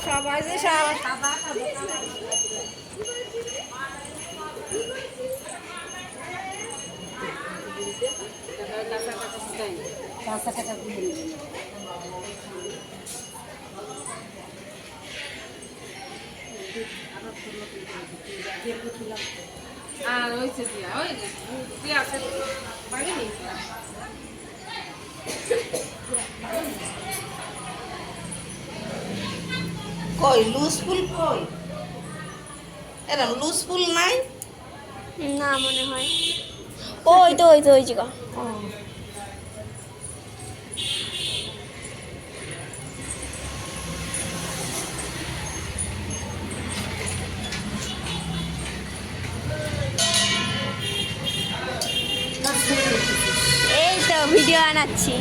সবাই যে আর ওইছে দিয়া ওই দিয়া আছে বাইরে নিয়েছে কই লুজ ফুল কই এরকম লুজ ফুল নাই না মনে হয় ওই তো ওই জায়গা এই তো ভিডিও বানাচ্ছি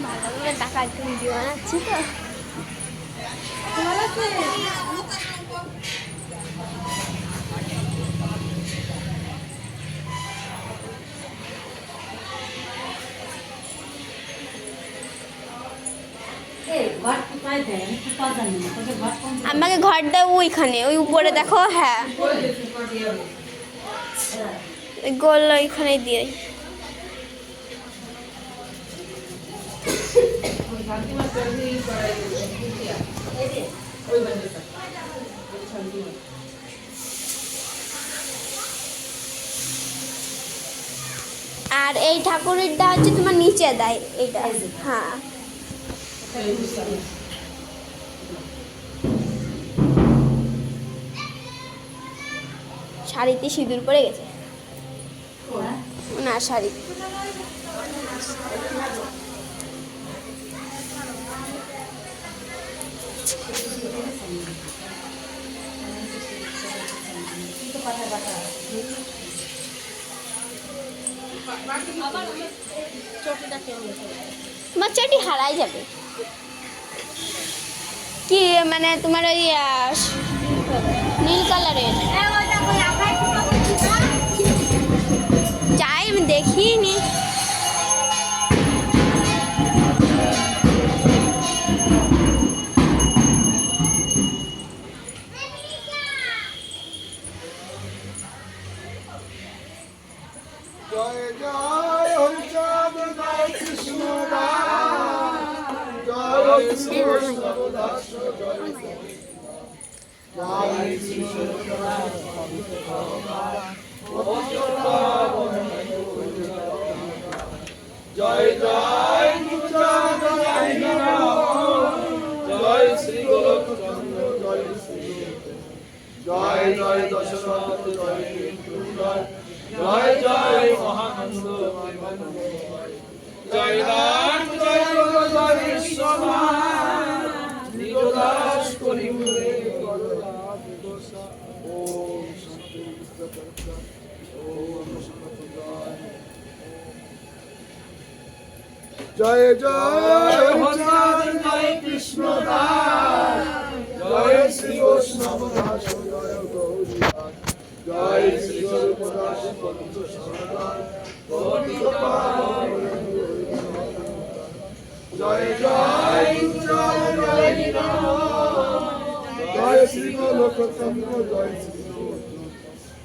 ভালো করে টাকা একটু ভিডিও বানাচ্ছি তো আমাকে ঘর দাও ওইখানে ওই উপরে দেখো হ্যাঁ ওই গোল ওইখানে দিয়ে আর এই ঠাকুরেরটা হচ্ছে তোমার নিচে দেয় এইটা হ্যাঁ শাড়িতে সিঁদুর পড়ে গেছে না শাড়ি তোমার চটি হারাই যাবে কি মানে তোমার ওই নীল কালারের যাই আমি দেখিনি জয় জয় হরিচাঁদ জয় কৃষ্ণ জয় শ্রী বৈষ্ণব দাস জয় জয় শ্রী জয় জয় গুরুচাঁদ জয় জয় শ্রী গোলকচন্দ্র জয় শ্রী জয় জয় দশরথ জয় জয় জয় জয় মহানন্দ জয় রাম জয় জয় বিশ্বমা নিরদাস করি মুরে করলাম দোষা ওম শান্তি বিশ্বকর্তা ওম শান্তি জয় জয় হরিচাঁদ জয় কৃষ্ণ দাস জয় শ্রী বৈষ্ণব দাস জয় গৌরী দাস জয় শ্রী গোলকদাস পঞ্চ সরদার জয় জয় জয় জয় শ্রী গোলকচন্দ্র জয় শ্রী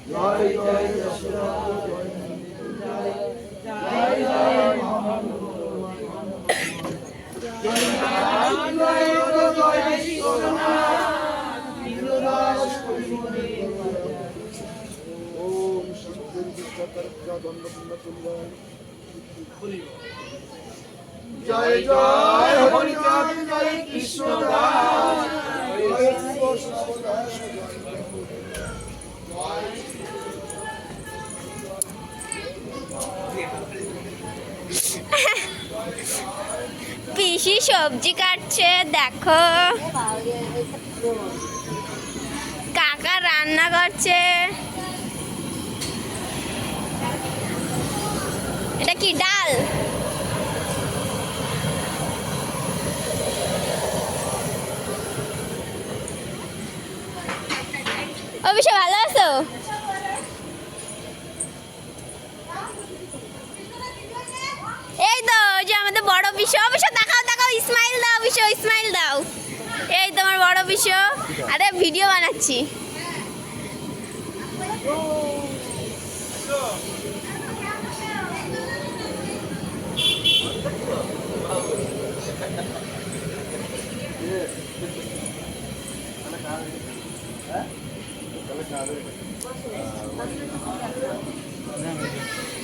জয় জয় দশরথ জয় জয় জয় মহানন্দ জয় রাম জয় জয় বিশ্বনাথ নিরদাস করিমুনি ওম শান্তি বিশ্বকর্তা দণ্ডপুণ্যতুল্যায় জয় জয় হরিচাঁদ জয় কৃষ্ণ দাস জয় শ্রী বৈষ্ণব দাস পিসি সবজি কাটছে দেখো কাকা রান্না করছে এটা কি ডাল বড় পিসো, পিসো তাকাও তাকাও, স্মাইল দাও পিসো, স্মাইল দাও। এই তোমার বড় পিসো। আরে ভিডিও বানাচ্ছি।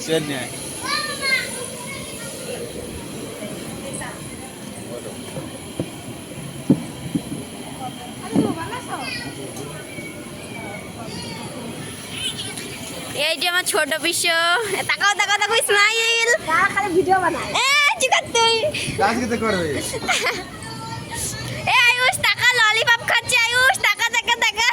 চেন্নাই এই যে আমার ছোট পিসো। তাকাও তাকাও তাকাও, স্মাইল। খালি ভিডিও বানায়। চিকা তুই। কাজ কিতে করবে? আয়ুষ টাকা, ললিপপ খাচ্ছে আয়ুষ, টাকা টাকা টাকা।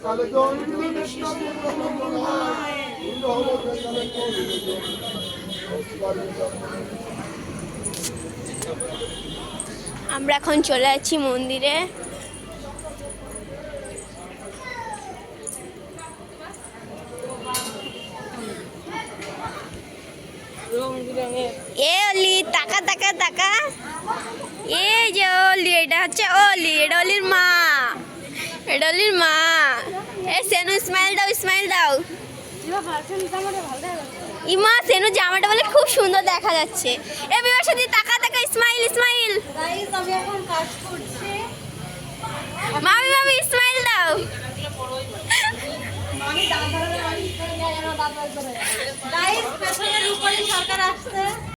কালে তো আমরা এখন চলে যাচ্ছি মন্দিরে। এ অলি, টাকা টাকা টাকা। এই যে অলি, এটা হচ্ছে অলি, এটা অলির মা, এটা অলির মা। এ সেনু স্মাইল দাও, স্মাইল দাও। ইমা সেনু জামাটা বলে খুব সুন্দর দেখা যাচ্ছে। এ বিবাসাদি টাকা টাকা, স্মাইল স্মাইল। মামি মামি স্মাইল দাও। গাইস পেছনের উপরে সরকার আসছে।